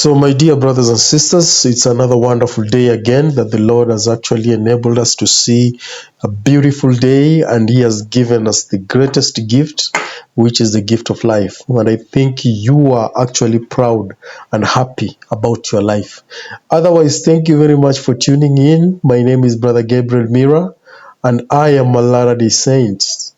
So, my dear brothers and sisters, it's another wonderful day again that the Lord has actually enabled us to see a beautiful day, and He has given us the greatest gift, which is the gift of life. And I think you are actually proud and happy about your life. Otherwise, thank you very much for tuning in. My name is Brother Gabriel Mira, and I am a Latter-day Saint.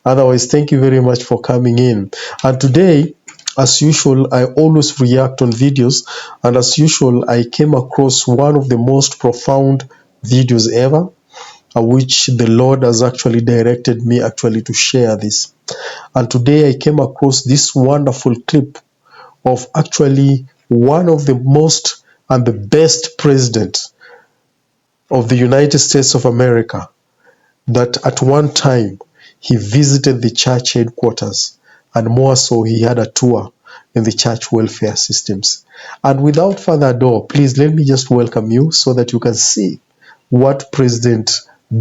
Otherwise, thank you very much for coming in. And today, as usual, I always react on videos, and as usual, I came across one of the most profound videos ever, which the Lord has actually directed me actually to share this. And today I came across this wonderful clip of actually one of the most and the best president of the United States of America, that at one time he visited the church headquarters, and more so, he had a tour in the church welfare systems. And without further ado, please let me just welcome you so that you can see what President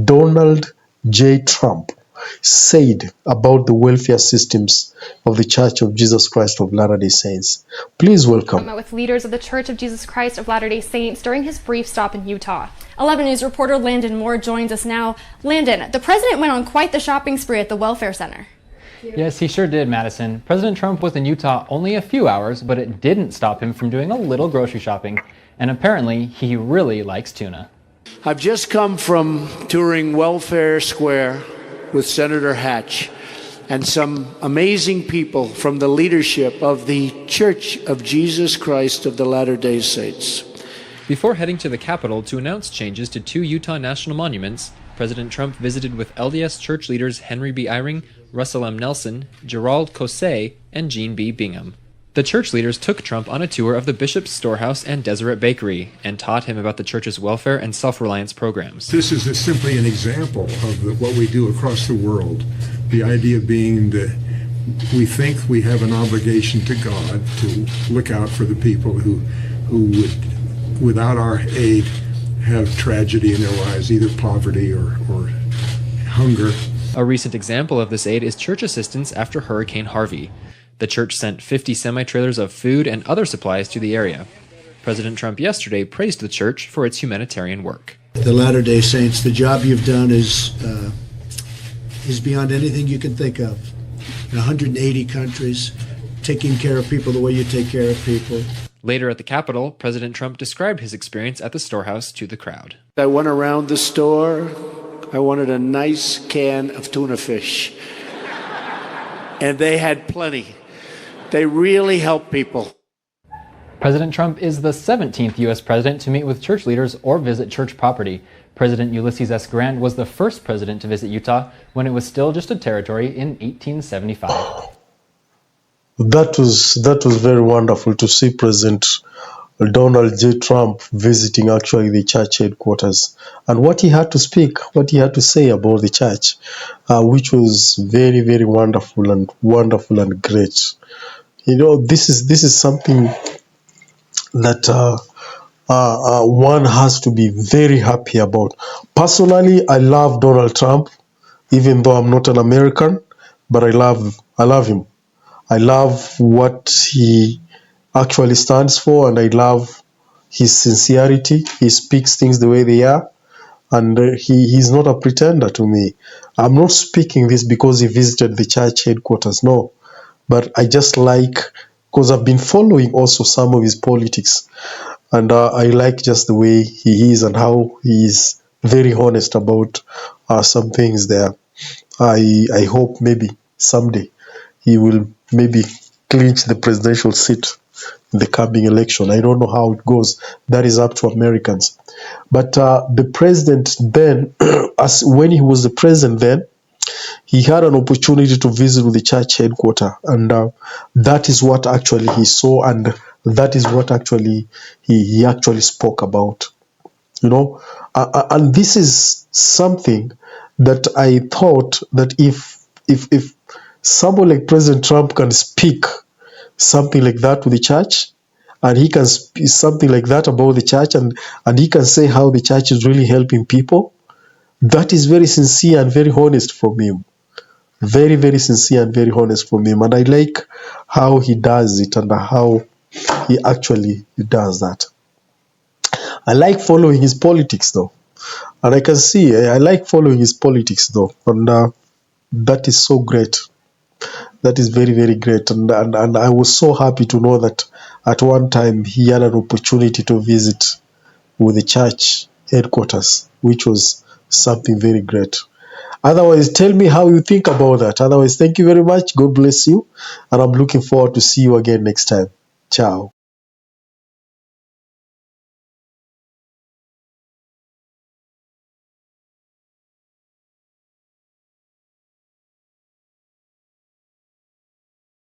Donald J. Trump said about the welfare systems of the Church of Jesus Christ of Latter-day Saints. Please welcome. With leaders of the Church of Jesus Christ of Latter-day Saints during his brief stop in Utah. 11 News reporter Landon Moore joins us now. Landon, the president went on quite the shopping spree at the welfare center. Yes, he sure did, Madison. President Trump was in Utah only a few hours, but it didn't stop him from doing a little grocery shopping. And apparently, he really likes tuna. I've just come from touring Welfare Square with Senator Hatch and some amazing people from the leadership of the Church of Jesus Christ of the Latter-day Saints. Before heading to the Capitol to announce changes to 2 Utah national monuments, President Trump visited with LDS Church leaders Henry B. Eyring, Russell M. Nelson, Gerald Kosei, and Gene B. Bingham. The church leaders took Trump on a tour of the Bishop's Storehouse and Deseret Bakery and taught him about the church's welfare and self-reliance programs. This is simply an example of what we do across the world. The idea being that we think we have an obligation to God to look out for the people who would, without our aid, have tragedy in their lives, either poverty or hunger. A recent example of this aid is church assistance after Hurricane Harvey. The church sent 50 semi-trailers of food and other supplies to the area. President Trump yesterday praised the church for its humanitarian work. The Latter-day Saints, the job you've done is beyond anything you can think of. In 180 countries, taking care of people the way you take care of people. Later at the Capitol, President Trump described his experience at the storehouse to the crowd. I went around the store. I wanted a nice can of tuna fish. And they had plenty. They really help people. President Trump is the 17th U.S. president to meet with church leaders or visit church property. President Ulysses S. Grant was the first president to visit Utah when it was still just a territory in 1875. That was very wonderful to see President Donald J. Trump visiting actually the church headquarters, and what he had to speak, what he had to say about the church, which was very, very wonderful and great. You know, this is something that one has to be very happy about. Personally, I love Donald Trump, even though I'm not an American, but I love him. I love what he actually stands for, and I love his sincerity. He speaks things the way they are, and he's not a pretender to me. I'm not speaking this because he visited the church headquarters, no, but I just like, because I've been following also some of his politics, and I like just the way he is and how he is very honest about some things there. I hope maybe someday he will maybe clinch the presidential seat in the coming election. I don't know how it goes. That is up to Americans. But the president then, when he was the president then, he had an opportunity to visit with the church headquarters, and that is what actually he saw, and that is what actually he actually spoke about. You know, and this is something that I thought that if someone like President Trump can speak something like that to the church, and he can speak something like that about the church, and he can say how the church is really helping people, that is very sincere and very honest from him. Very, very sincere and very honest from him. And I like how he does it and how he actually does that. I like following his politics though. And I can see, I like following his politics though. And that is so great. That is very, very great. And I was so happy to know that at one time he had an opportunity to visit with the church headquarters, which was something very great. Otherwise, tell me how you think about that. Otherwise, thank you very much. God bless you. And I'm looking forward to see you again next time. Ciao.